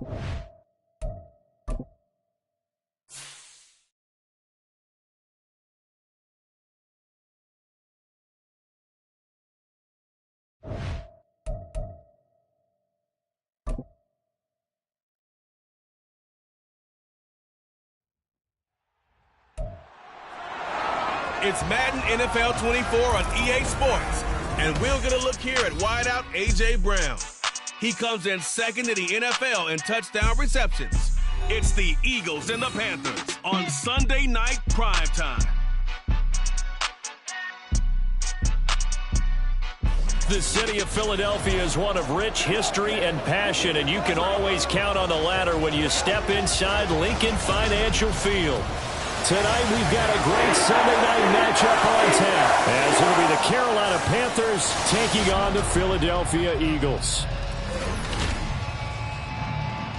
It's Madden NFL 24 on EA Sports, and we're going to look here at wideout A.J. Brown. He comes in second in the NFL in touchdown receptions. It's the Eagles and the Panthers on Sunday Night Primetime. The city of Philadelphia is one of rich history and passion, and you can always count on the latter when you step inside Lincoln Financial Field. Tonight, we've got a great Sunday night matchup on tap, as it'll be the Carolina Panthers taking on the Philadelphia Eagles.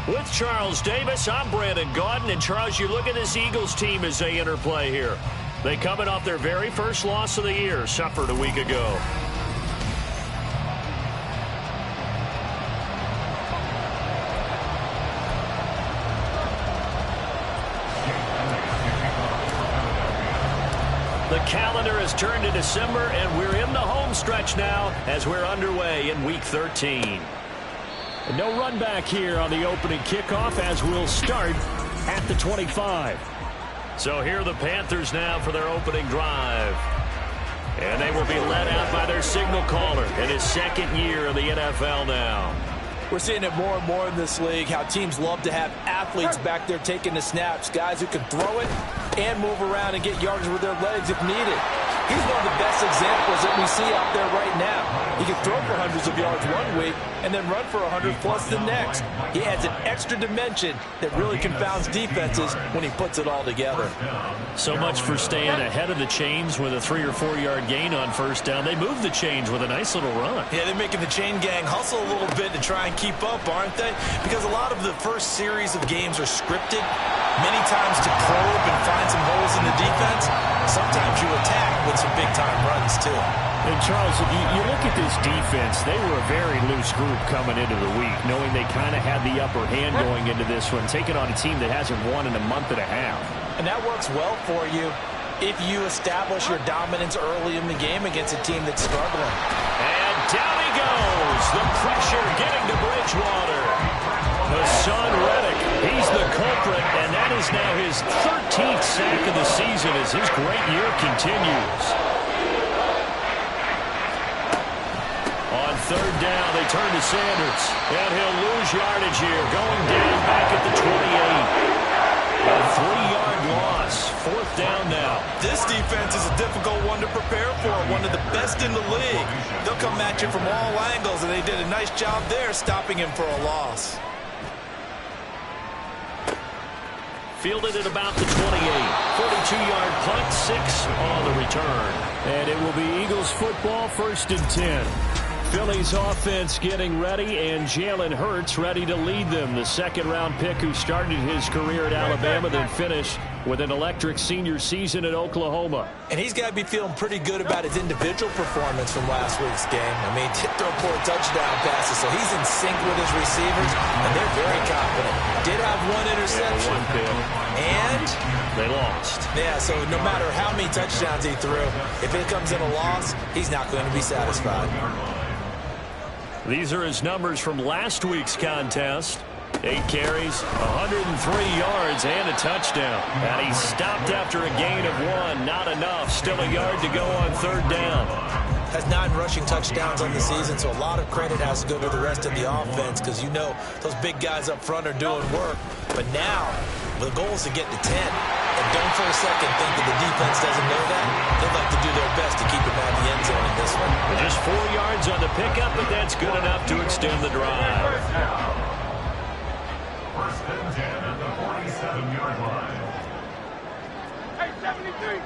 With Charles Davis, I'm Brandon Gaudin, and Charles, you look at this Eagles team as they interplay here. They coming off their very first loss of the year, suffered a week ago. The calendar has turned to December, and we're in the home stretch now as we're underway in Week 13. And no run back here on the opening kickoff as we'll start at the 25. So here are the Panthers now for their opening drive. And they will be led out by their signal caller in his second year in the NFL now. We're seeing it more and more in this league, how teams love to have athletes back there taking the snaps, guys who can throw it and move around and get yards with their legs if needed. He's one of the best examples that we see out there right now. He can throw for hundreds of yards one week and then run for 100 plus the next. He adds an extra dimension that really confounds defenses when he puts it all together. So much for staying ahead of the chains with a 3 or 4 yard gain on first down. They move the chains with a nice little run. Yeah, they're making the chain gang hustle a little bit to try and keep up, aren't they? Because a lot of the first series of games are scripted, many times to probe and find some holes in the defense. Sometimes you attack with some big-time runs, too. And, Charles, you look at this defense, they were a very loose group coming into the week, knowing they kind of had the upper hand going into this one, taking on a team that hasn't won in a month and a half. And that works well for you if you establish your dominance early in the game against a team that's struggling. And down he goes. The pressure getting to Bridgewater. Hassan Reddick, he's the culprit, and that is now his 13th sack of the season as his great year continues. On third down, they turn to Sanders, and he'll lose yardage here, going down back at the 28. A 3-yard loss, fourth down now. This defense is a difficult one to prepare for, one of the best in the league. They'll come at you from all angles, and they did a nice job there stopping him for a loss. Fielded at about the 28. 42-yard punt, 6 on the return. And it will be Eagles football, 1st and 10. Philly's offense getting ready, and Jalen Hurts ready to lead them. The second-round pick who started his career at Alabama, then finished with an electric senior season at Oklahoma. And he's got to be feeling pretty good about his individual performance from last week's game. I mean, throw 4 touchdown passes, so he's in sync with his receivers, and they're very confident. Did have 1 interception. And they lost. Yeah, so no matter how many touchdowns he threw, if it comes in a loss, he's not going to be satisfied. These are his numbers from last week's contest. 8 carries, 103 yards, and a touchdown. And he stopped after a gain of 1. Not enough. Still a yard to go on third down. Has 9 rushing touchdowns on the season, so a lot of credit has to go to the rest of the offense because you know those big guys up front are doing work. But now, the goal is to get to 10. And don't for a second think that the defense doesn't know that. They'd like to do their best to keep him out of the end zone in this one. Just 4 yards on the pickup, but that's good enough to extend the drive. First and 10 at the 47-yard line. Hey, 73.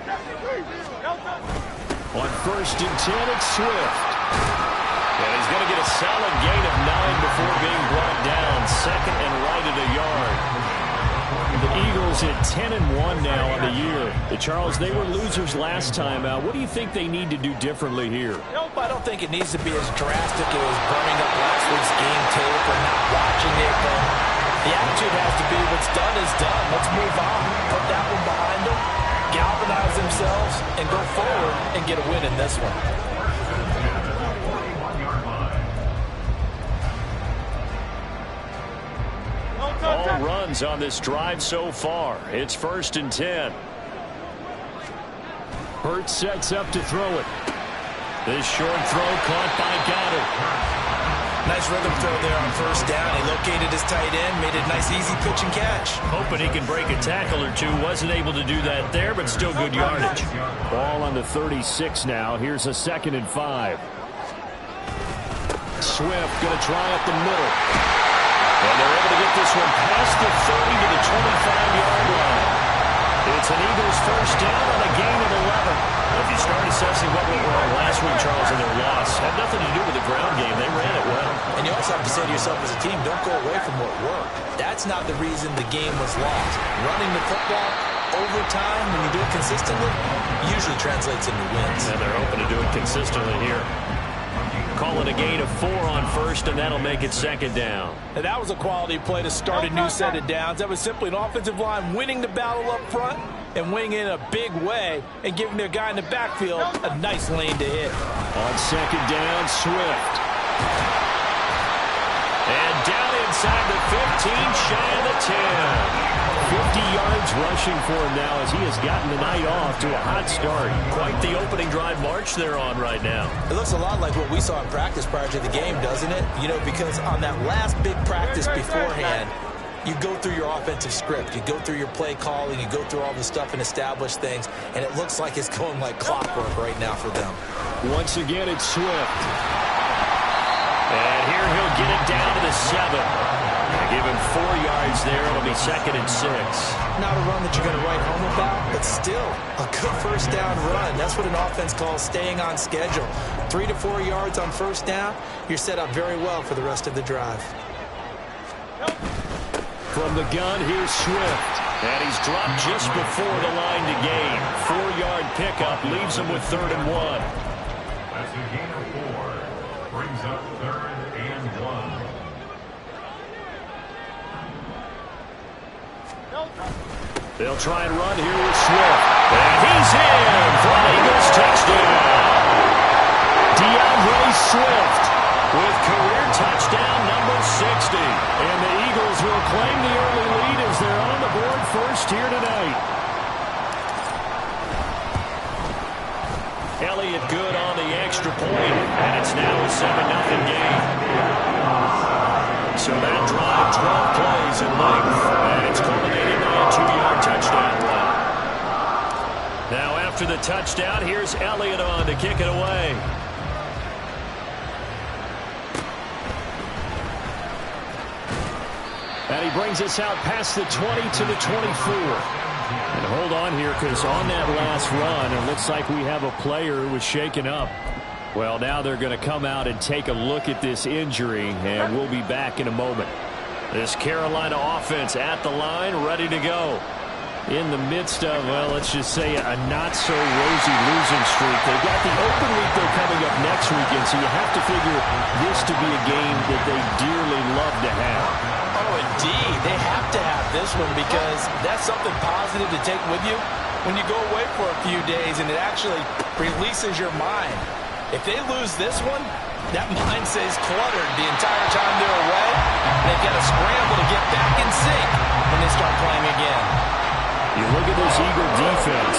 On 1st and 10, it's Swift. And he's going to get a solid gain of 9 before being brought down. Second and right at a yard. The Eagles at 10-1 now on the year. Charles, they were losers last time out. What do you think they need to do differently here? Nope, I don't think it needs to be as drastic as burning up last week's game tape or not watching it. But The attitude has to be what's done is done. Let's move on. Put that one behind them, galvanize themselves, and go forward and get a win in this one. All runs on this drive so far. It's 1st and 10. Hurts sets up to throw it. This short throw caught by Goddard. Nice rhythm throw there on 1st down. He located his tight end, made a nice easy pitch and catch. Hoping he can break a tackle or two. Wasn't able to do that there, but still good yardage. Ball on the 36 now. Here's a 2nd and 5. Swift going to try up the middle. And they're able to get this one past the 30 to the 25-yard line. It's an Eagles 1st down on a gain of 11. If you start assessing what went wrong last week, Charles, in their loss, had nothing to do with the ground game. They ran it well. And you also have to say to yourself as a team, don't go away from what worked. That's not the reason the game was lost. Running the football over time, when you do it consistently, usually translates into wins. And they're hoping to do it consistently here. Call it a gain of 4 on 1st, and that'll make it 2nd down. And that was a quality play to start a new set of downs. That was simply an offensive line winning the battle up front and winning in a big way and giving their guy in the backfield a nice lane to hit. On 2nd down, Swift. And down inside the 15, shy of the 10. 50 yards rushing for him now as he has gotten the night off to a hot start. Quite the opening drive march they're on right now. It looks a lot like what we saw in practice prior to the game, doesn't it? You know, because on that last big practice beforehand, you go through your offensive script. You go through your play calling. You go through all the stuff and establish things. And it looks like it's going like clockwork right now for them. Once again, it's Swift. And here he'll get it down to the 7. Give him 4 yards there. It'll be 2nd and 6. Not a run that you're going to write home about, but still a good 1st down run. That's what an offense calls staying on schedule. 3 to 4 yards on 1st down. You're set up very well for the rest of the drive. From the gun, here's Swift. And he's dropped just before the line to gain. 4-yard pickup leaves him with 3rd and 1. That's a gain of 4. Brings up 3rd and 1. They'll try and run here with Swift. And he's in for an Eagles touchdown. DeAndre Swift with career touchdown number 60. And the Eagles will claim the early lead as they're on the board first here tonight. Elliott good on the extra point, and it's now a 7-0 game. So that drive, 12 plays in length, and it's culminated by a 2-yard touchdown run. Now after the touchdown, here's Elliott on to kick it away. And he brings us out past the 20 to the 24. And hold on here, because on that last run, it looks like we have a player who was shaken up. Well, now they're going to come out and take a look at this injury, and we'll be back in a moment. This Carolina offense at the line, ready to go. In the midst of, well, let's just say a not-so-rosy losing streak. They've got the open week they're coming up next weekend, so you have to figure this to be a game that they dearly love to have. Oh, indeed. They have to have this one because that's something positive to take with you when you go away for a few days, and it actually releases your mind. If they lose this one, that mind stays cluttered the entire time they're away. They've got to scramble to get back in sync when they start playing again. You look at this Eagle defense.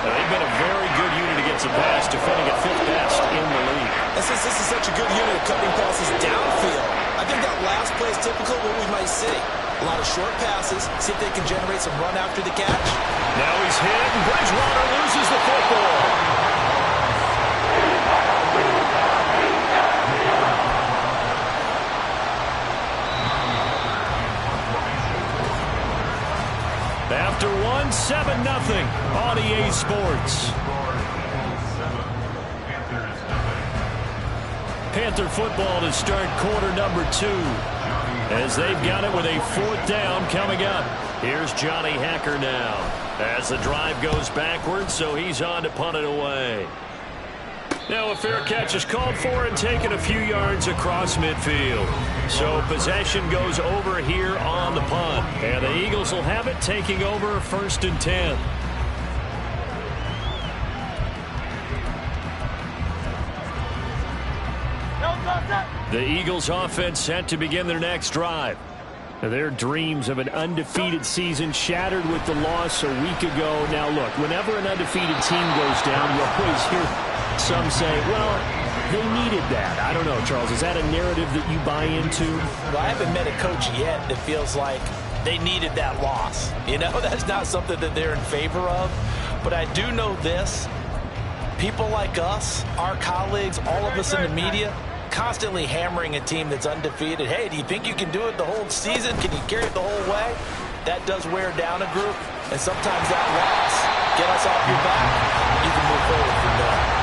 They've been a very good unit against the pass, defending at 5th best in the league. And since this is such a good unit of cutting passes downfield, I think that last play is typical of what we might see. A lot of short passes, see if they can generate some run after the catch. Now he's hit, and Bridgewater loses the football. After 7-0 on EA Sports. Panther football to start quarter number 2. As they've got it with a 4th down coming up. Here's Johnny Hacker now. As the drive goes backwards, so he's on to punt it away. Now a fair catch is called for and taken a few yards across midfield. So possession goes over here on the punt. And the Eagles will have it, taking over 1st and 10. The Eagles offense set to begin their next drive. Their dreams of an undefeated season shattered with the loss a week ago. Now look, whenever an undefeated team goes down, you always hear some say, well, they needed that. I don't know, Charles. Is that a narrative that you buy into? Well, I haven't met a coach yet that feels like they needed that loss. You know, that's not something that they're in favor of. But I do know this. People like us, our colleagues, all of us in the media, constantly hammering a team that's undefeated. Hey, do you think you can do it the whole season? Can you carry it the whole way? That does wear down a group, and sometimes that loss, get us off your back, you can move forward from there.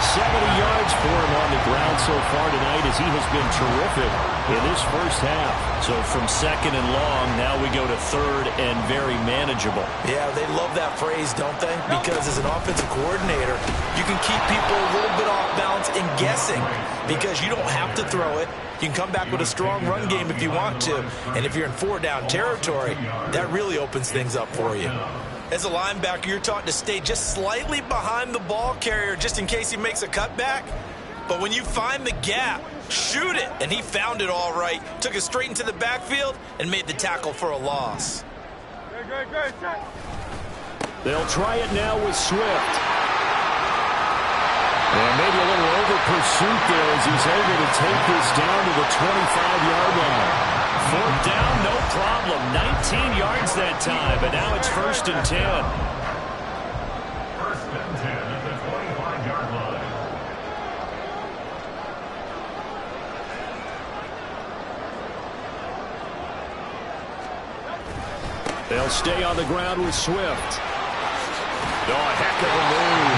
70 yards for him on the ground so far tonight as he has been terrific in this first half. So from 2nd and long, now we go to 3rd and very manageable. Yeah, they love that phrase, don't they? Because as an offensive coordinator, you can keep people a little bit off balance and guessing because you don't have to throw it. You can come back with a strong run game if you want to. And if you're in 4-down territory, that really opens things up for you. As a linebacker, you're taught to stay just slightly behind the ball carrier just in case he makes a cutback. But when you find the gap, shoot it. And he found it all right. Took it straight into the backfield and made the tackle for a loss. They'll try it now with Swift. And maybe a little over pursuit there as he's able to take this down to the 25-yard line. 4th down, no problem. 19 yards that time, but now it's 1st and 10. 1st and 10 at the 25-yard line. They'll stay on the ground with Swift. Oh, a heck of a move.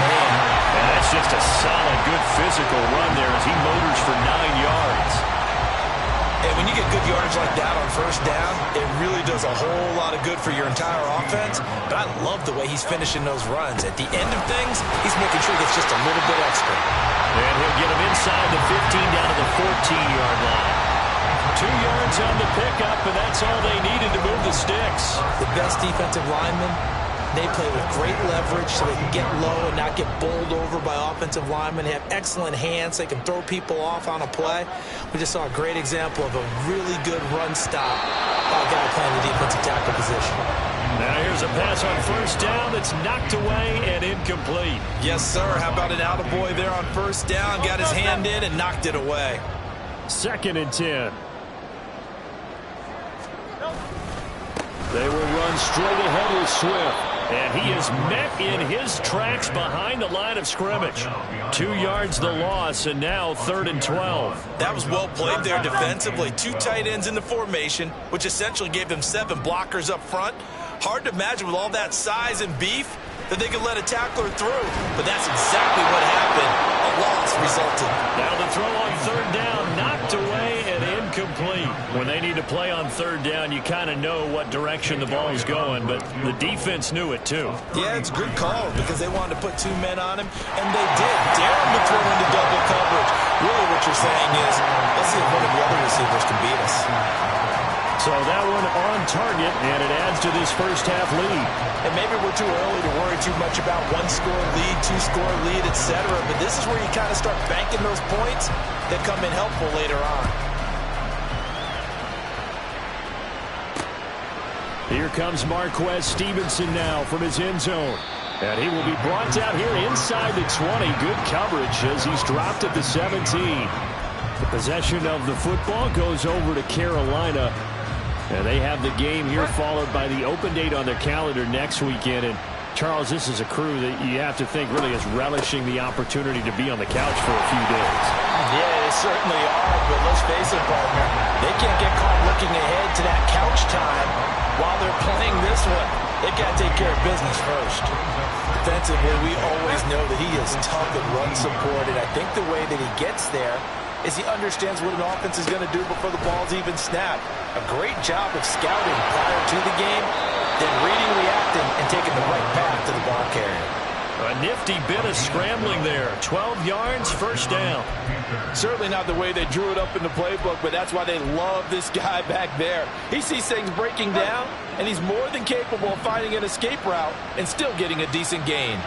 And that's just a solid, good physical run there as he motors for 9 yards. And when you get good yardage like that on 1st down, it really does a whole lot of good for your entire offense. But I love the way he's finishing those runs. At the end of things, he's making sure he gets just a little bit extra. And he'll get him inside the 15 down to the 14-yard line. 2 yards on the pickup, and that's all they needed to move the sticks. The best defensive linemen, they play with great leverage so they can get low and not get bowled over by offensive linemen. They have excellent hands. They can throw people off on a play. We just saw a great example of a really good run stop by a guy playing the defensive tackle position. Now here's a pass on 1st down that's knocked away and incomplete. Yes, sir. How about an attaboy there on 1st down? Got his hand in and knocked it away. 2nd and 10. They will run straight ahead with Swift. And he is met in his tracks behind the line of scrimmage. 2 yards the loss, and now 3rd and 12. That was well played there defensively. 2 tight ends in the formation, which essentially gave them 7 blockers up front. Hard to imagine with all that size and beef that they could let a tackler through. But that's exactly what happened. A loss resulted. Now the throw on 3rd down, knocked away and incomplete. When they need to play on 3rd down, you kind of know what direction the ball is going, but the defense knew it too. Yeah, it's a good call because they wanted to put 2 men on him, and they did. Dare him to throw into double coverage. Really what you're saying is, let's see if one of the other receivers can beat us. So that one on target, and it adds to this first half lead. And maybe we're too early to worry too much about 1-score lead, 2-score lead, etc. But this is where you kind of start banking those points that come in helpful later on. Here comes Marquez Stevenson now from his end zone. And he will be brought down here inside the 20. Good coverage as he's dropped at the 17. The possession of the football goes over to Carolina. And they have the game here followed by the open date on their calendar next weekend. And Charles, this is a crew that you have to think really is relishing the opportunity to be on the couch for a few days. Yeah, they certainly are. But let's face it, partner, they can't get caught looking ahead to that couch time while they're playing this one. They've got to take care of business first. Defensively, we always know that he is tough at run support. And I think the way that he gets there is he understands what an offense is going to do before the ball's even snapped. A great job of scouting prior to the game, then reading, reacting, and taking the right path to the ball carrier. A nifty bit of scrambling there. 12 yards, first down. Certainly not the way they drew it up in the playbook, but that's why they love this guy back there. He sees things breaking down, and he's more than capable of finding an escape route and still getting a decent gain.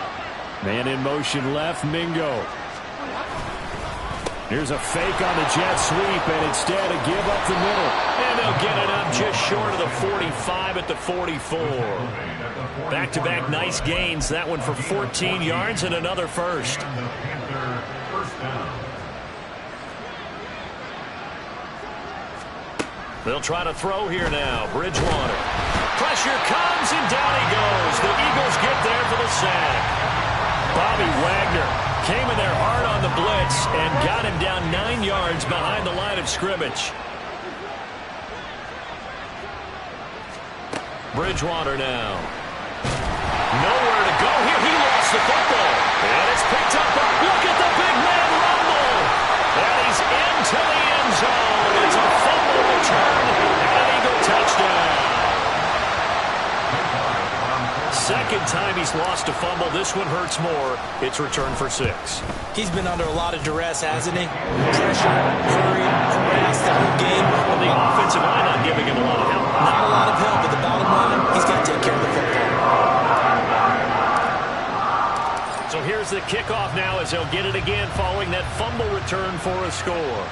Man in motion left, Mingo. Here's a fake on the jet sweep, and instead a give up the middle. And they'll get it up just short of the 45 at the 44. Back-to-back nice gains. That one for 14 yards and another first. They'll try to throw here now. Bridgewater. Pressure comes, and down he goes. The Eagles get there for the sack. Bobby Wagner came in there hard on the blitz and got him down 9 yards behind the line of scrimmage. Bridgewater now. Nowhere to go here. He lost the football. And it's picked up. Look at the big man rumble. And he's into the end zone. It's a fumble return and an Eagle touchdown. Second time he's lost a fumble. This one hurts more. It's returned for 6. He's been under a lot of duress, hasn't he? Pressure, hurry, harassed the whole game. Well, the offensive line not giving him a lot of help. Not a lot of help, but the bottom line, he's got to take care of the football. So here's the kickoff now as they'll get it again following that fumble return for a score.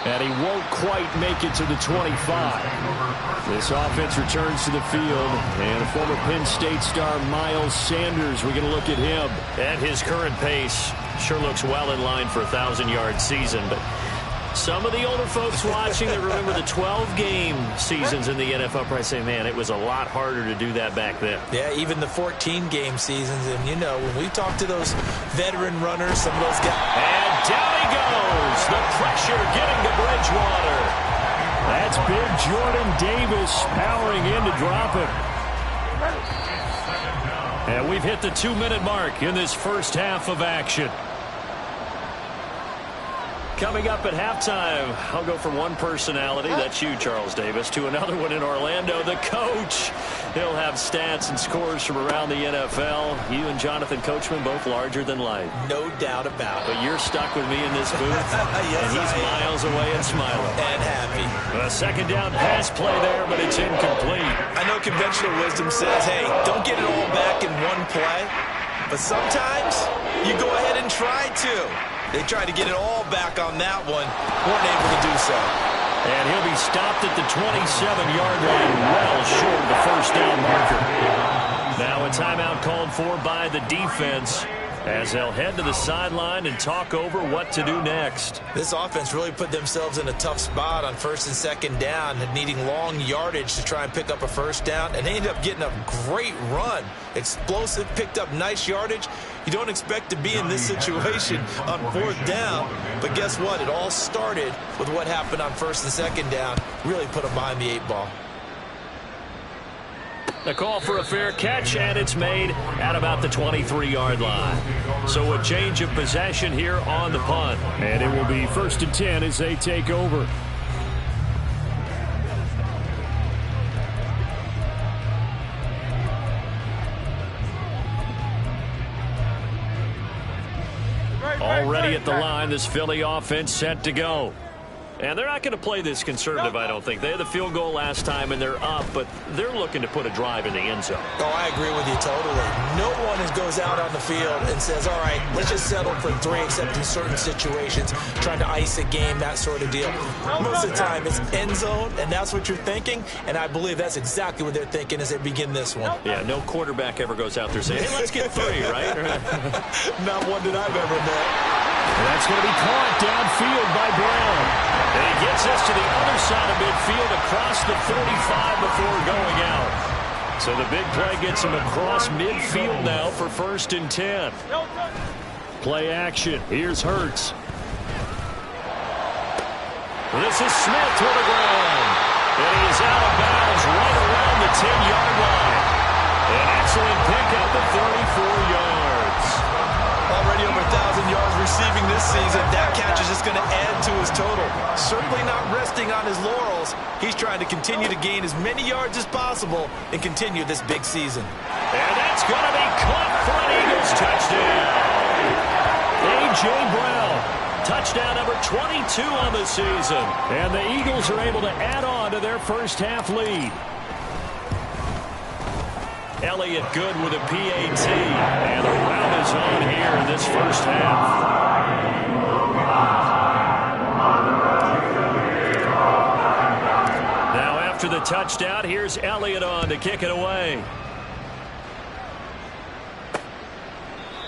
And he won't quite make it to the 25. This offense returns to the field. And a former Penn State star, Miles Sanders, we're going to look at him. At his current pace, sure looks well in line for a 1,000-yard season. But some of the older folks watching that remember the 12-game seasons in the NFL probably say, man, it was a lot harder to do that back then. Yeah, even the 14-game seasons. And, you know, when we talk to those veteran runners, some of those guys. And down he goes. The pressure getting to Bridgewater. That's big Jordan Davis powering in to drop him. And we've hit the 2-minute mark in this first half of action. Coming up at halftime, I'll go from one personality, that's you, Charles Davis, to another one in Orlando, the coach. He'll have stats and scores from around the NFL. You and Jonathan Coachman, both larger than life. No doubt about it. But you're stuck with me in this booth, Yes, and he's miles away and smiling. And happy. A second down pass play there, but it's incomplete. I know conventional wisdom says, hey, don't get it all back in one play. But sometimes you go ahead and try to. They tried to get it all back on that one. Weren't able to do so. And he'll be stopped at the 27-yard line, well short of the first down marker. Now a timeout called for by the defense as they'll head to the sideline and talk over what to do next. This offense really put themselves in a tough spot on first and second down, needing long yardage to try and pick up a first down, and they ended up getting a great run. Explosive, picked up nice yardage. You don't expect to be in this situation on fourth down, but guess what? It all started with what happened on first and second down. Really put them behind the 8 ball. The call for a fair catch, and it's made at about the 23-yard line. So a change of possession here on the punt. And it will be 1st and 10 as they take over. Already at the line, this Philly offense set to go. And they're not going to play this conservative, I don't think. They had the field goal last time, and they're up, but they're looking to put a drive in the end zone. Oh, I agree with you totally. No one goes out on the field and says, all right, let's just settle for 3, except in certain situations, trying to ice a game, that sort of deal. Most of the time, it's end zone, and that's what you're thinking, and I believe that's exactly what they're thinking as they begin this one. Yeah, no quarterback ever goes out there saying, hey, let's get 3, right? Not one that I've ever met. And that's going to be caught downfield by Brown. And he gets us to the other side of midfield across the 45 before going out. So the big play gets him across midfield now for 1st and 10. Play action. Here's Hurts. This is Smith to the ground. And he is out of bounds right around the 10-yard line. An excellent pickup at 34 yards. Already over 1,000 yards receiving this season. That catch is just just going to add to his total. Certainly not resting on his laurels. He's trying to continue to gain as many yards as possible and continue this big season. And that's going to be caught for an Eagles touchdown. A.J. Brown, touchdown number 22 on the season. And the Eagles are able to add on to their first half lead. Elliott good with a PAT. And the rout is on here in this first half. Now after the touchdown, here's Elliott on to kick it away.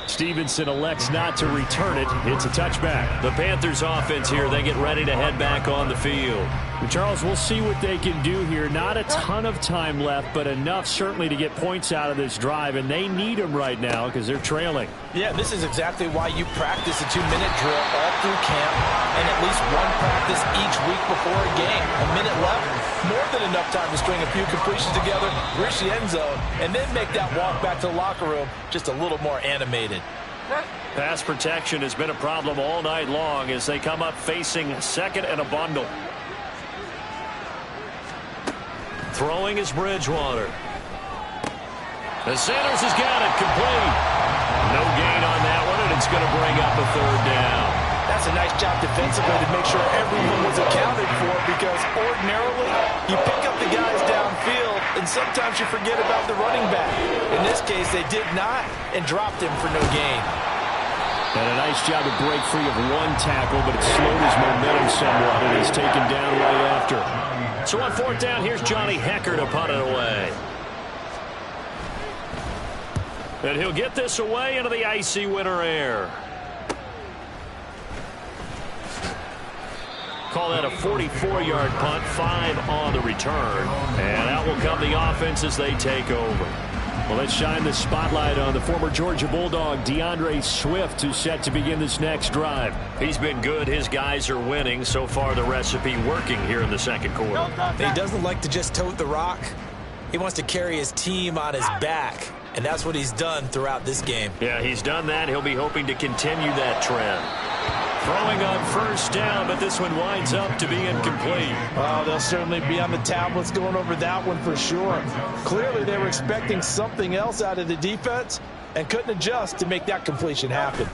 Stevenson elects not to return it. It's a touchback. The Panthers offense here, they get ready to head back on the field. Charles, we'll see what they can do here. Not a ton of time left, but enough certainly to get points out of this drive, and they need them right now because they're trailing. Yeah, this is exactly why you practice a 2-minute drill all through camp and at least one practice each week before a game. A minute left, more than enough time to string a few completions together, reach the end zone, and then make that walk back to the locker room just a little more animated. Pass protection has been a problem all night long as they come up facing second and a bundle. Throwing is Bridgewater. And Sanders has got it complete. No gain on that one, and it's going to bring up a third down. That's a nice job defensively to make sure everyone was accounted for, because ordinarily you pick up the guys downfield and sometimes you forget about the running back. In this case, they did not and dropped him for no gain. And a nice job to break free of one tackle, but it slowed his momentum somewhat, and he's taken down right after. So on fourth down, here's Johnny Hecker to punt it away. And he'll get this away into the icy winter air. Call that a 44-yard punt, 5 on the return. And out will come the offense as they take over. Well, let's shine the spotlight on the former Georgia Bulldog, DeAndre Swift, who's set to begin this next drive. He's been good. His guys are winning. So far, the recipe working here in the second quarter. He doesn't like to just tote the rock. He wants to carry his team on his back, and that's what he's done throughout this game. Yeah, he's done that. He'll be hoping to continue that trend. Throwing on first down, but this one winds up to be incomplete. Oh, they'll certainly be on the tablets going over that one for sure. Clearly, they were expecting something else out of the defense and couldn't adjust to make that completion happen.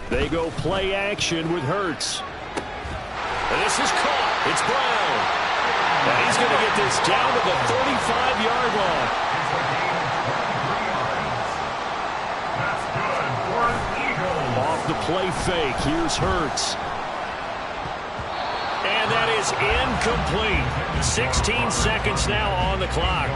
They go play action with Hurts. And this is caught. It's Brown. And he's going to get this down to the 35-yard line. Off the play fake, here's Hurts. And that is incomplete. 16 seconds now on the clock.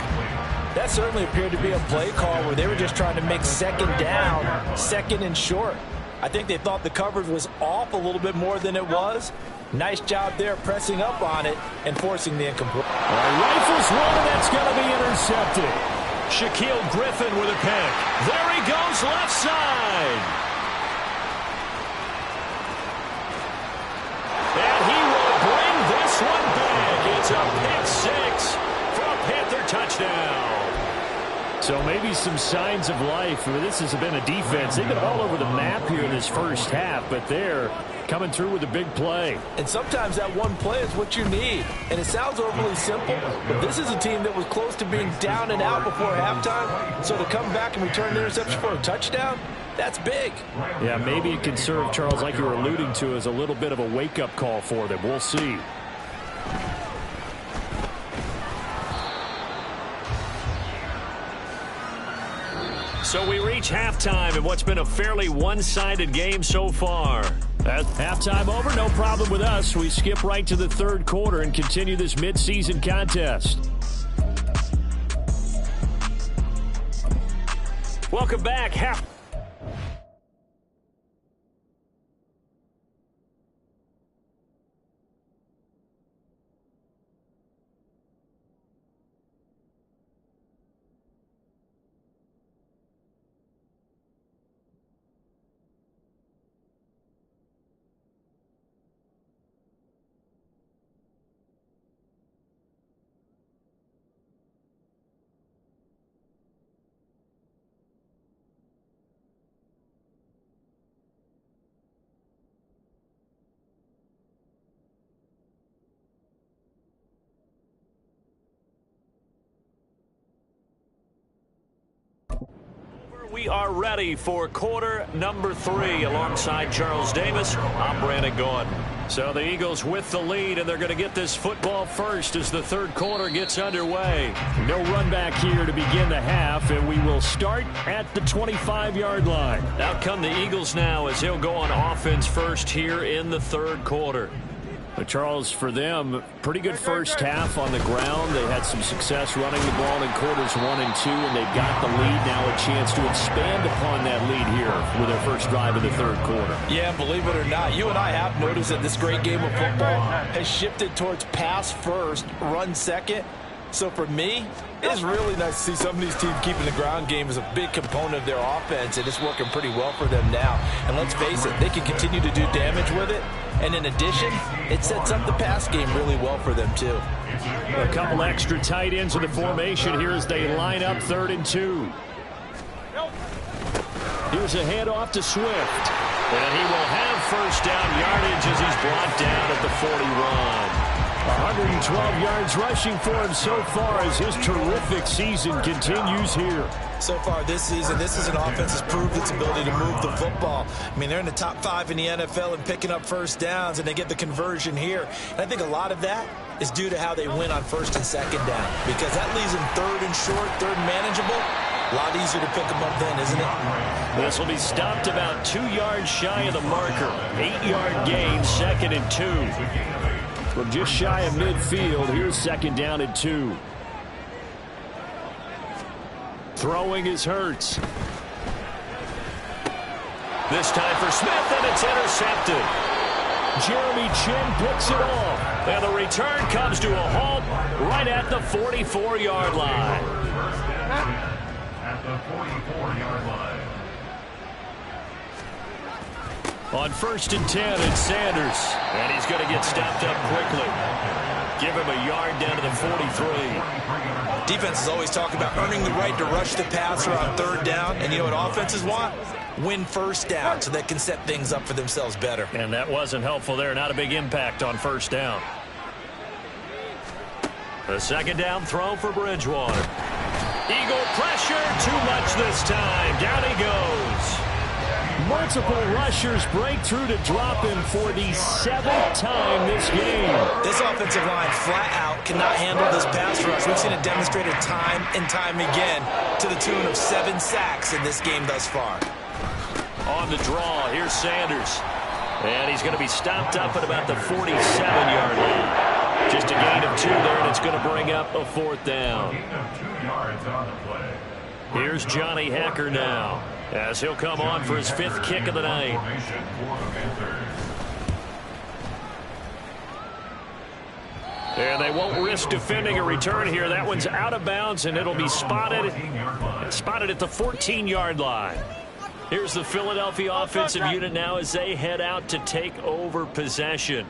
That certainly appeared to be a play call where they were just trying to make second down, second and short. I think they thought the coverage was off a little bit more than it was. Nice job there pressing up on it and forcing the incomplete. Rifles one, and that's going to be intercepted. Shaquille Griffin with a pick. There he goes left side. And he will bring this one back. It's a pick six for a Panther touchdown. So maybe some signs of life. This has been a defense. They've been all over the map here in this first half, but they're coming through with a big play. And sometimes that one play is what you need. And it sounds overly simple, but this is a team that was close to being down and out before halftime. So to come back and return the interception for a touchdown, that's big. Yeah, maybe it can serve, Charles, like you were alluding to, as a little bit of a wake-up call for them. We'll see. So we reach halftime in what's been a fairly one-sided game so far. At halftime over, no problem with us. We skip right to the third quarter and continue this mid-season contest. Welcome back. We are ready for quarter number 3. Alongside Charles Davis, I'm Brandon Gordon. So the Eagles with the lead, and they're going to get this football first as the third quarter gets underway. No run back here to begin the half, and we will start at the 25-yard line. Out come the Eagles now as he'll go on offense first here in the third quarter. But Charles, for them, pretty good first half on the ground. They had some success running the ball in quarters 1 and 2, and they've got the lead now, a chance to expand upon that lead here with their first drive of the third quarter. Yeah, believe it or not, you and I have noticed that this great game of football has shifted towards pass first, run second. So for me, it's really nice to see some of these teams keeping the ground game as a big component of their offense, and it's working pretty well for them now. And let's face it, they can continue to do damage with it. And in addition, it sets up the pass game really well for them, too. A couple extra tight ends in the formation here as they line up 3rd and 2. Here's a handoff to Swift. And he will have first down yardage as he's brought down at the 41. 112 yards rushing for him so far as his terrific season continues here. So far this season, this is an offense that's proved its ability to move the football. I mean, they're in the top 5 in the NFL in picking up first downs, and they get the conversion here. And I think a lot of that is due to how they win on 1st and 2nd down, because that leaves them 3rd and short, 3rd and manageable. A lot easier to pick them up then, isn't it? This will be stopped about 2 yards shy of the marker. 8-yard gain, 2nd and 2. From just shy of midfield, here's 2nd down and 2. Throwing is Hurts. This time for Smith, and it's intercepted. Jeremy Chin picks it off. And the return comes to a halt right at the 44-yard line. At the 44-yard line. On 1st and 10, it's Sanders. And he's going to get stopped up quickly. Give him a yard down to the 43. Defenses always talk about earning the right to rush the passer on 3rd down. And you know what offenses want? Win first down so they can set things up for themselves better. And that wasn't helpful there. Not a big impact on 1st down. The 2nd down throw for Bridgewater. Eagle pressure. Too much this time. Down he goes. Multiple rushers break through to drop him for the 7th time this game. This offensive line flat out cannot handle this pass rush. We've seen it demonstrated time and time again to the tune of 7 sacks in this game thus far. On the draw, here's Sanders. And he's going to be stopped up at about the 47-yard line. Just a gain of 2 there, and it's going to bring up a 4th down. Here's Johnny Hacker now, as he'll come on for his 5th kick of the night. And they won't risk defending a return here. That one's out of bounds, and it'll be spotted at the 14-yard line. Here's the Philadelphia offensive unit now as they head out to take over possession.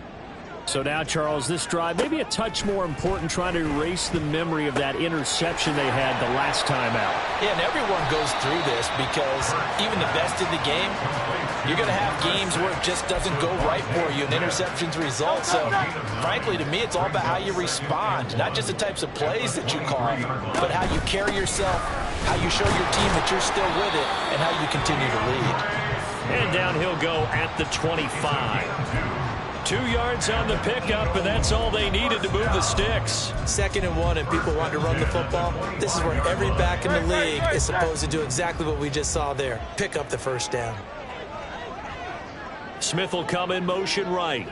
So now, Charles, this drive maybe a touch more important, trying to erase the memory of that interception they had the last time out. Yeah, and everyone goes through this because even the best in the game, you're going to have games where it just doesn't go right for you and interceptions result. So, frankly, to me, it's all about how you respond, not just the types of plays that you call, but how you carry yourself, how you show your team that you're still with it, and how you continue to lead. And down he'll go at the 25. 2 yards on the pickup, and that's all they needed to move the sticks. 2nd and 1, and people want to run the football. This is where every back in the league is supposed to do exactly what we just saw there. Pick up the 1st down. Smith will come in motion right.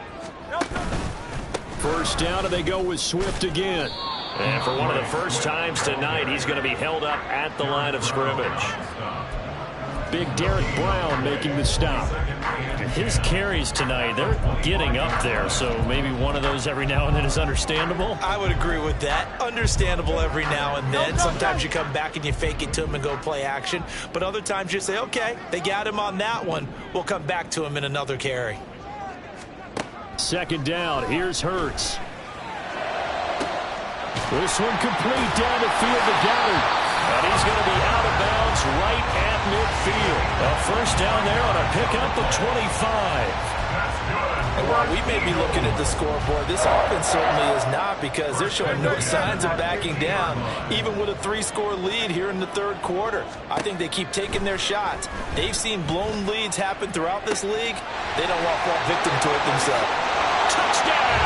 1st down, and they go with Swift again. And for one of the first times tonight, he's going to be held up at the line of scrimmage. Big Derek Brown making the stop. His carries tonight, they're getting up there, so maybe one of those every now and then is understandable. I would agree with that. Understandable every now and then. Sometimes you come back and you fake it to him and go play action. But other times you say, okay, they got him on that one. We'll come back to him in another carry. 2nd down. Here's Hurts. This one complete down the field to Goddard. And he's going to be out of bounds right at midfield. A 1st down there on a pickup of 25. And while we may be looking at the scoreboard, this offense certainly is not, because they're showing no signs of backing down, even with a 3-score lead here in the third quarter. I think they keep taking their shots. They've seen blown leads happen throughout this league. They don't want to fall victim to it themselves. Touchdown,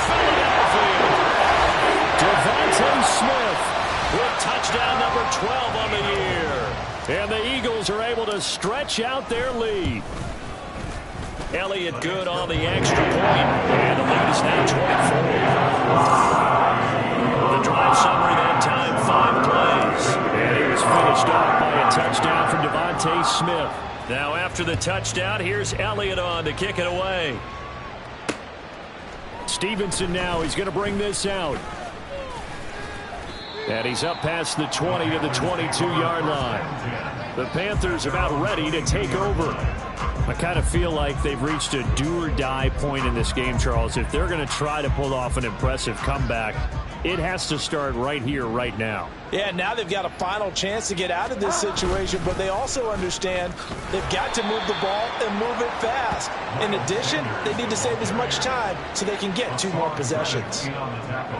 Philadelphia. Devontae Smith with touchdown number 12 on the year. And the Eagles are able to stretch out their lead. Elliott good on the extra point, and the lead is now 24. The drive summary that time, 5 plays. And he was finished off by a touchdown from Devontae Smith. Now after the touchdown, here's Elliott on to kick it away. Stevenson now, he's going to bring this out. And he's up past the 20 to the 22-yard line. The Panthers about ready to take over. I kind of feel like they've reached a do-or-die point in this game, Charles. If they're going to try to pull off an impressive comeback, it has to start right here, right now. Yeah, now they've got a final chance to get out of this situation, but they also understand they've got to move the ball and move it fast. In addition, they need to save as much time so they can get 2 more possessions.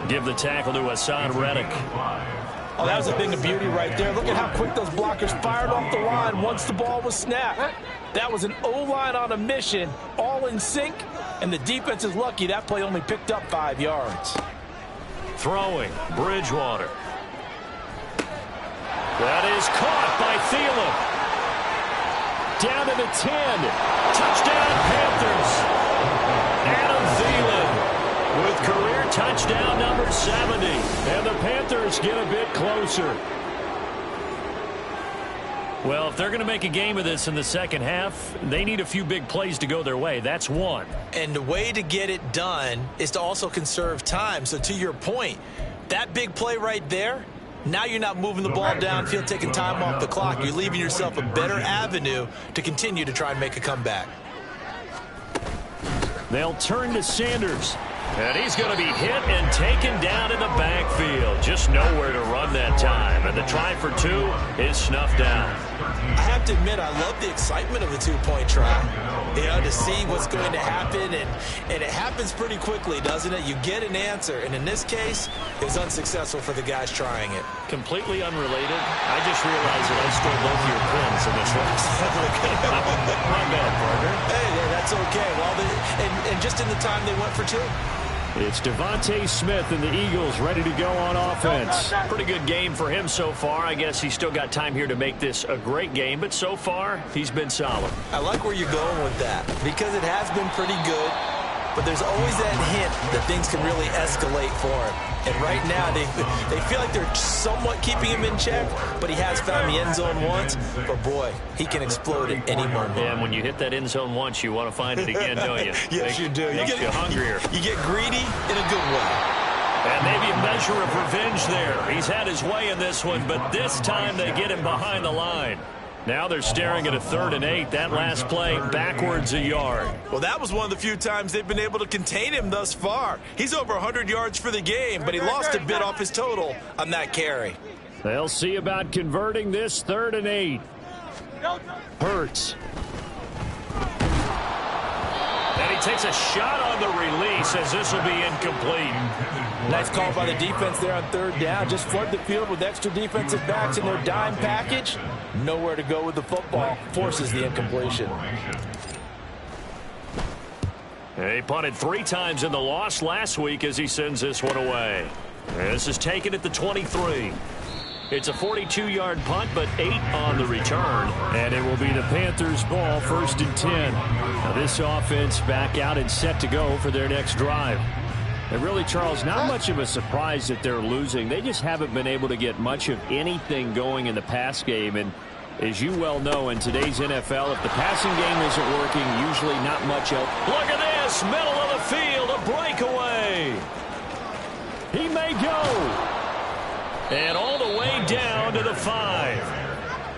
Give the tackle to Hassan Reddick. Oh, that was a thing of beauty right there. Look at how quick those blockers fired off the line once the ball was snapped. That was an O-line on a mission, all in sync, and the defense is lucky that play only picked up 5 yards. Throwing, Bridgewater. That is caught by Thielen. Down to the 10. Touchdown, Panthers. Adam Thielen with career touchdown number 70. And the Panthers get a bit closer. Well, if they're going to make a game of this in the second half, they need a few big plays to go their way. That's one. And the way to get it done is to also conserve time. So to your point, that big play right there, now you're not moving the ball downfield, taking time off the clock. You're leaving yourself a better avenue to continue to try and make a comeback. They'll turn to Sanders. And he's going to be hit and taken down in the backfield. Just nowhere to run that time. And the try for 2 is snuffed out. I have to admit, I love the excitement of the 2-point try. You know, to see what's going to happen, and it happens pretty quickly, doesn't it? You get an answer, and in this case, it's unsuccessful for the guys trying it. Completely unrelated. I just realized that I stole both your pins in this race. My bad, partner. Hey, that's okay. Well, and just in the time they went for 2. It's Devontae Smith and the Eagles ready to go on offense. Pretty good game for him so far. I guess he's still got time here to make this a great game, but so far, he's been solid. I like where you're going with that, because it has been pretty good, but there's always that hint that things can really escalate for him. And right now, they feel like they're somewhat keeping him in check, but he has found the end zone once. But, boy, he can explode at any moment. And when you hit that end zone once, you want to find it again, don't you? Yes, you do. Makes you hungrier. You get greedy in a good way. And maybe a measure of revenge there. He's had his way in this one, but this time they get him behind the line. Now they're staring at a 3rd and 8. That last play backwards a yard. Well, that was one of the few times they've been able to contain him thus far. He's over 100 yards for the game, but he lost a bit off his total on that carry. They'll see about converting this 3rd and 8. Hurts. And he takes a shot on the release as this will be incomplete. Nice call by the defense there on 3rd down. Just flood the field with extra defensive backs in their dime package. Nowhere to go with the football. Forces the incompletion. He punted 3 times in the loss last week as he sends this one away. This is taken at the 23. It's a 42-yard punt, but 8 on the return. And it will be the Panthers' ball, 1st and 10. Now this offense back out and set to go for their next drive. And really, Charles, not much of a surprise that they're losing. They just haven't been able to get much of anything going in the pass game. And as you well know, in today's NFL, if the passing game isn't working, usually not much else. Look at this, middle of the field, a breakaway. He may go. And all the way down to the 5.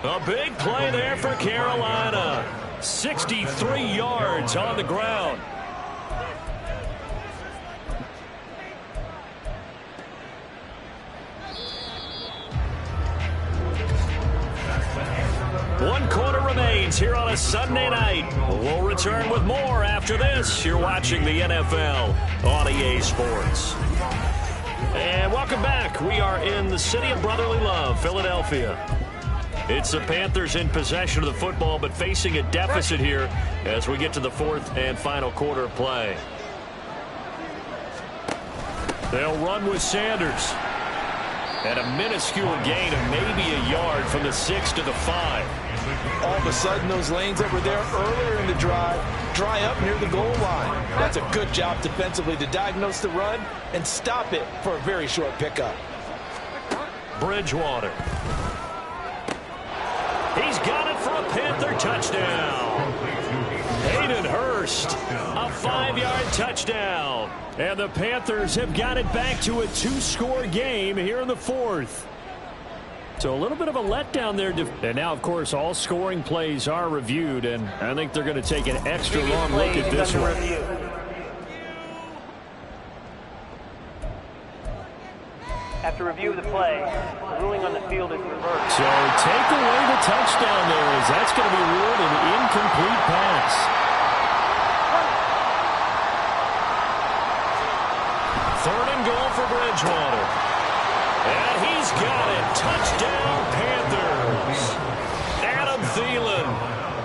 A big play there for Carolina. 63 yards on the ground. One quarter remains here on a Sunday night. We'll return with more after this. You're watching the NFL on EA Sports. And welcome back. We are in the city of brotherly love, Philadelphia. It's the Panthers in possession of the football, but facing a deficit here as we get to the fourth and final quarter of play. They'll run with Sanders. And a minuscule gain of maybe a yard from the 6 to the 5. All of a sudden, those lanes that were there earlier in the drive dry up near the goal line. That's a good job defensively to diagnose the run and stop it for a very short pickup. Bridgewater. He's got it for a Panther touchdown. Hayden Hurst, a 5-yard touchdown. And the Panthers have got it back to a 2-score game here in the fourth. So a little bit of a letdown there. And now, of course, all scoring plays are reviewed, and I think they're going to take an extra long look at this one. After review of the play, the ruling on the field is reversed. So take away the touchdown there, as that's going to be ruled an incomplete pass. Third and goal for Bridgewater. And he's got it. Touchdown, Panthers. Adam Thielen.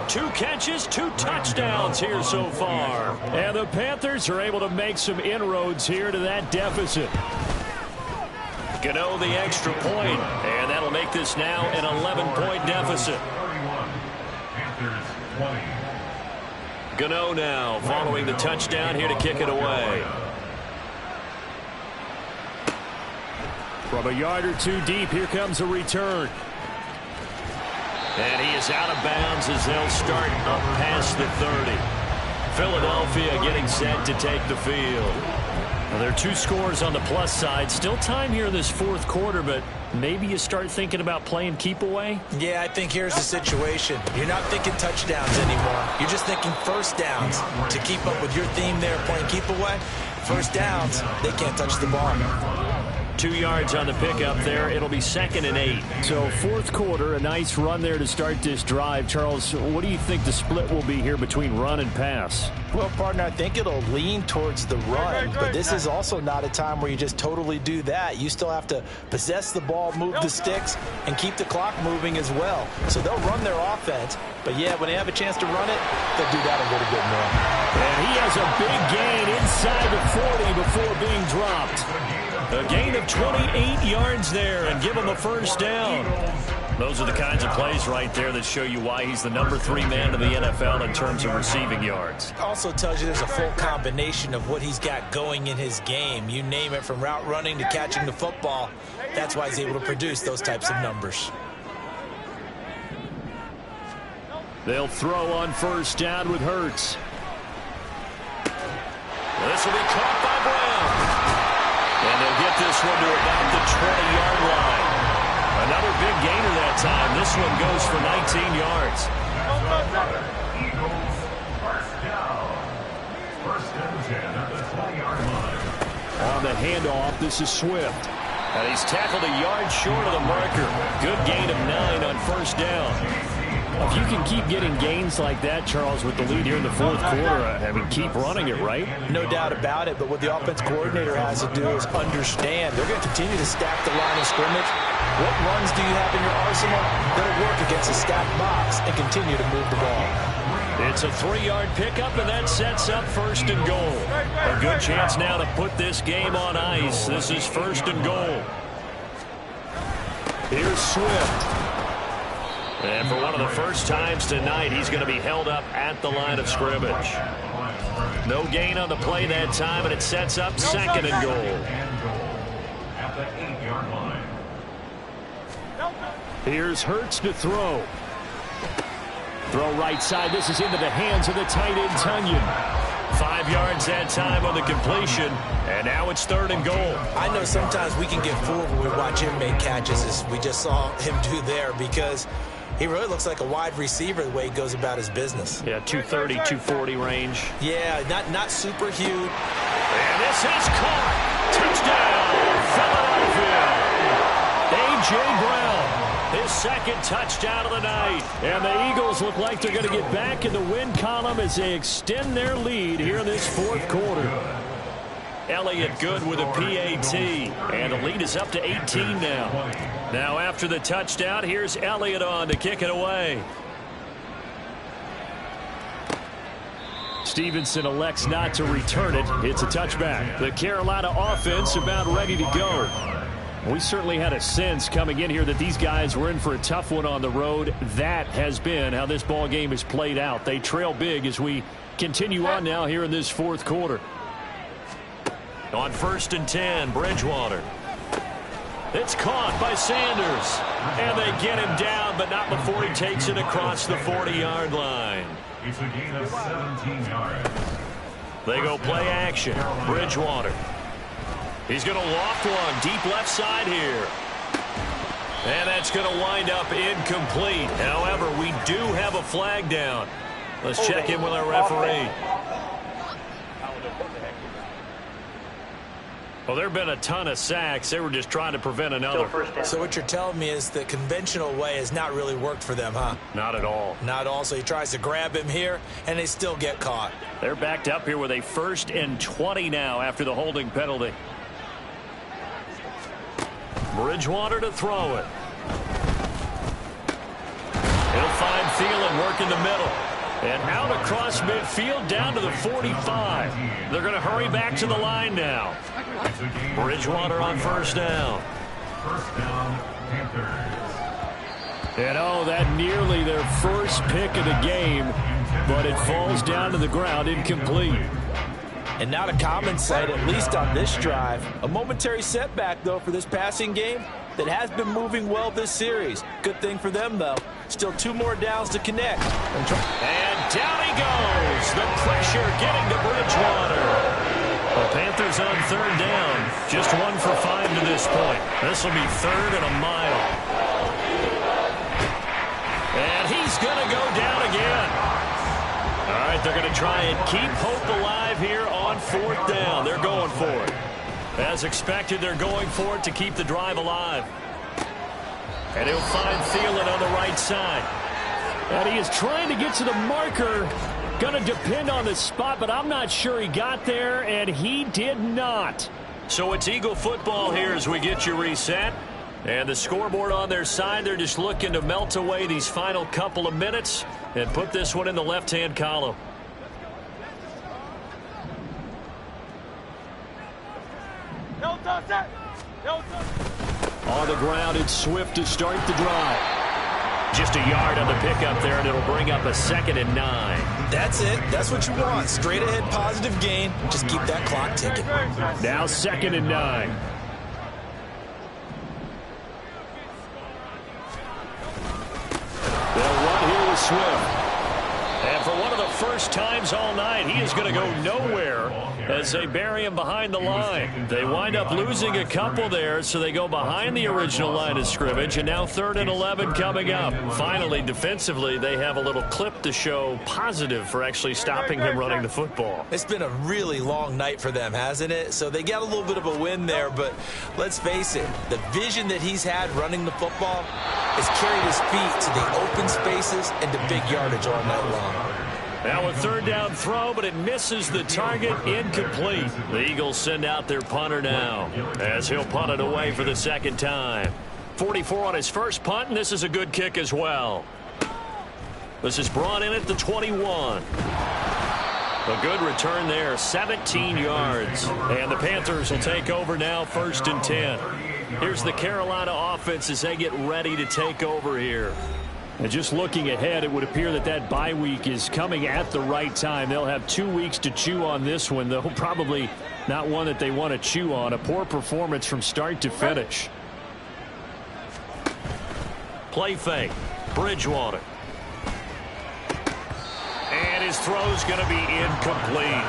2 catches, 2 touchdowns here so far. And the Panthers are able to make some inroads here to that deficit. Gano the extra point, and that'll make this now an 11-point deficit. Gano now following the touchdown here to kick it away. From a yard or 2 deep, here comes a return. And he is out of bounds as they'll start up past the 30. Philadelphia getting set to take the field. Well, there are 2 scores on the plus side. Still time here in this fourth quarter, but maybe you start thinking about playing keep away? Yeah, I think here's the situation. You're not thinking touchdowns anymore. You're just thinking first downs. To keep up with your theme there, playing keep away, first downs, they can't touch the ball. 2 yards on the pickup there. It'll be 2nd and 8. So fourth quarter, a nice run there to start this drive. Charles, what do you think the split will be here between run and pass? Well, partner, I think it'll lean towards the run, but this is also not a time where you just totally do that. You still have to possess the ball, move the sticks, and keep the clock moving as well. So they'll run their offense, but yeah, when they have a chance to run it, they'll do that a little bit more. And he has a big gain inside the 40 before being dropped. A gain of 28 yards there and give him a first down. Those are the kinds of plays right there that show you why he's the number 3 man in the NFL in terms of receiving yards. Also tells you there's a full combination of what he's got going in his game. You name it, from route running to catching the football. That's why he's able to produce those types of numbers. They'll throw on first down with Hurts. This will be caught by Brown. And they'll get this one to about the 20-yard line. Another big gainer that time. This one goes for 19 yards. Eagles, first down. First and 10 at the 20-yard line. On the handoff, this is Swift. And he's tackled a yard short of the marker. Good gain of 9 on first down. If you can keep getting gains like that, Charles, with the lead here in the fourth quarter, I mean, keep running it, right? No doubt about it, but what the offense coordinator has to do is understand they're going to continue to stack the line of scrimmage. What runs do you have in your arsenal that'll work against a stacked box and continue to move the ball? It's a 3-yard pickup, and that sets up first and goal. A good chance now to put this game on ice. This is first and goal. Here's Swift. And for one of the first times tonight, he's going to be held up at the line of scrimmage. No gain on the play that time, and it sets up second and goal. At the 8-yard line. Here's Hurts to throw. Throw right side. This is into the hands of the tight end, Tunyon. 5 yards that time on the completion, and now it's third and goal. I know sometimes we can get fooled when we watch him make catches, as we just saw him do there, because he really looks like a wide receiver the way he goes about his business. Yeah, 230, 240 range. Yeah, not super huge. And this is caught. Touchdown, Philadelphia. A.J. Brown. his second touchdown of the night. And the Eagles look like they're going to get back in the win column as they extend their lead here in this fourth quarter. Elliott good with a PAT, and the lead is up to 18 now. Now after the touchdown, here's Elliott on to kick it away. Stevenson elects not to return it. It's a touchback. The Carolina offense about ready to go. We certainly had a sense coming in here that these guys were in for a tough one on the road. That has been how this ball game has played out. They trail big as we continue on now here in this fourth quarter. On 1st and 10, Bridgewater. It's caught by Sanders. And they get him down, but not before he takes it across the 40-yard line. It's a gain of 17 yards. They go play action. Bridgewater. He's going to loft one deep left side here. And that's going to wind up incomplete. However, we do have a flag down. Let's check in with our referee. Well, there have been a ton of sacks. They were just trying to prevent another. So what you're telling me is the conventional way has not really worked for them, huh? Not at all. Not at all. So he tries to grab him here, and they still get caught. They're backed up here with a 1st and 20 now after the holding penalty. Bridgewater to throw it. He'll find Thielen work in the middle. And out across midfield down to the 45. They're going to hurry back to the line now. Bridgewater on 1st down. 1st down, Panthers. And that nearly their first pick of the game, but it falls down to the ground incomplete. And not a common sight, at least on this drive. A momentary setback, though, for this passing game that has been moving well this series. Good thing for them, though. Still 2 more downs to connect. And down he goes. The pressure getting to Bridgewater. The Panthers on 3rd down. Just 1 for 5 to this point. This will be 3rd and a mile. And he's going to go down again. All right, they're going to try and keep hope alive here on 4th down. They're going for it. As expected, they're going for it to keep the drive alive. And he'll find Thielen on the right side. And he is trying to get to the marker. Going to depend on the spot, but I'm not sure he got there, and he did not. So it's Eagle football here as we get you reset. And the scoreboard on their side, they're just looking to melt away these final couple of minutes and put this one in the left-hand column. On the ground, it's Swift to start the drive. Just a yard on the pickup there, and it'll bring up a 2nd and 9. That's it. That's what you want. Straight ahead positive gain. Just keep that clock ticking. Now 2nd and 9. They'll run here with Swift. And for one of the first times all night, he is going to go nowhere as they bury him behind the line. They wind up losing a couple there, so they go behind the original line of scrimmage, and now 3rd and 11 coming up. Finally, defensively, they have a little clip to show positive for actually stopping him running the football. It's been a really long night for them, hasn't it? So they got a little bit of a win there, but let's face it, the vision that he's had running the football has carried his feet to the open spaces and to big yardage all night long. Now a 3rd down throw, but it misses the target, incomplete. The Eagles send out their punter now as he'll punt it away for the 2nd time. 44 on his first punt, and this is a good kick as well. This is brought in at the 21. A good return there, 17 yards. And the Panthers will take over now, 1st and 10. Here's the Carolina offense as they get ready to take over here. And just looking ahead, it would appear that that bye week is coming at the right time. They'll have 2 weeks to chew on this one, though probably not one that they want to chew on. A poor performance from start to finish. Play fake. Bridgewater. And his throw's going to be incomplete.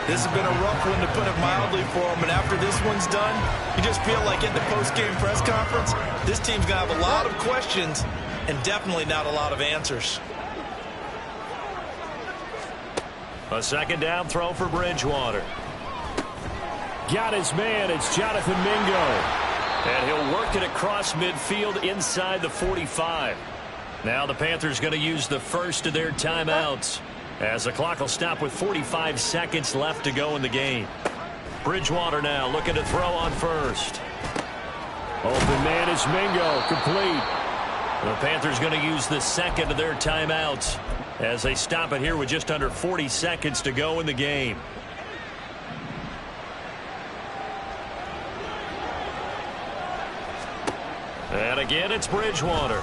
This has been a rough one, to put it mildly, for him. And after this one's done, you just feel like at the post-game press conference, this team's going to have a lot of questions and definitely not a lot of answers. A 2nd down throw for Bridgewater. Got his man. It's Jonathan Mingo. And he'll work it across midfield inside the 45. Now the Panthers going to use the first of their timeouts, as the clock will stop with 45 seconds left to go in the game. Bridgewater now looking to throw on first. Open man is Mingo, complete. The Panthers going to use the second of their timeouts as they stop it here with just under 40 seconds to go in the game. And again, it's Bridgewater.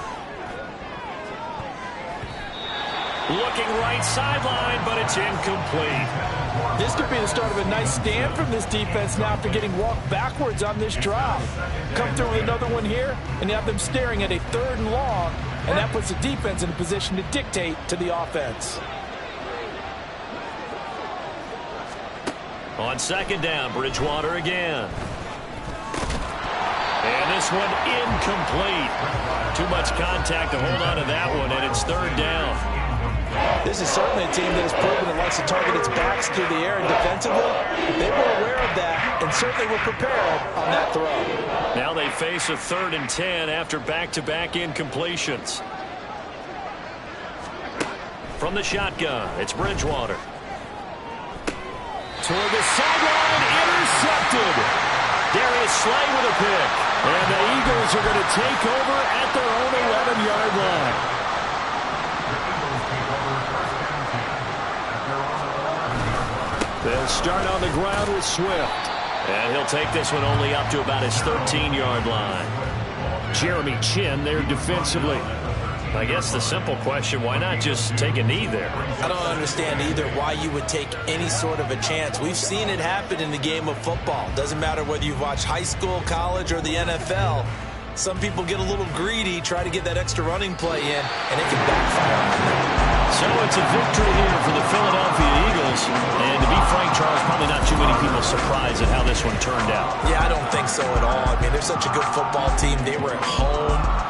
Looking right sideline, but it's incomplete. This could be the start of a nice stand from this defense now after getting walked backwards on this drive. Come through with another one here, and you have them staring at a 3rd and long, and that puts the defense in a position to dictate to the offense. On 2nd down, Bridgewater again. And this one incomplete. Too much contact to hold on to that one, and it's 3rd down. This is certainly a team that has proven it likes to target its backs through the air and defensively. They were aware of that and certainly were prepared on that throw. Now they face a 3rd and 10 after back-to-back incompletions. From the shotgun, it's Bridgewater. Toward the sideline, intercepted. Darius Slay with a pick. And the Eagles are going to take over at their own 11-yard line. They'll start on the ground with Swift. And he'll take this one only up to about his 13-yard line. Jeremy Chin there defensively. I guess the simple question, why not just take a knee there? I don't understand either why you would take any sort of a chance. We've seen it happen in the game of football. Doesn't matter whether you've watched high school, college, or the NFL. Some people get a little greedy, try to get that extra running play in, and it can backfire. So it's a victory here for the Philadelphia Eagles. And to be frank, Charles, probably not too many people surprised at how this one turned out. Yeah, I don't think so at all. I mean, they're such a good football team. They were at home.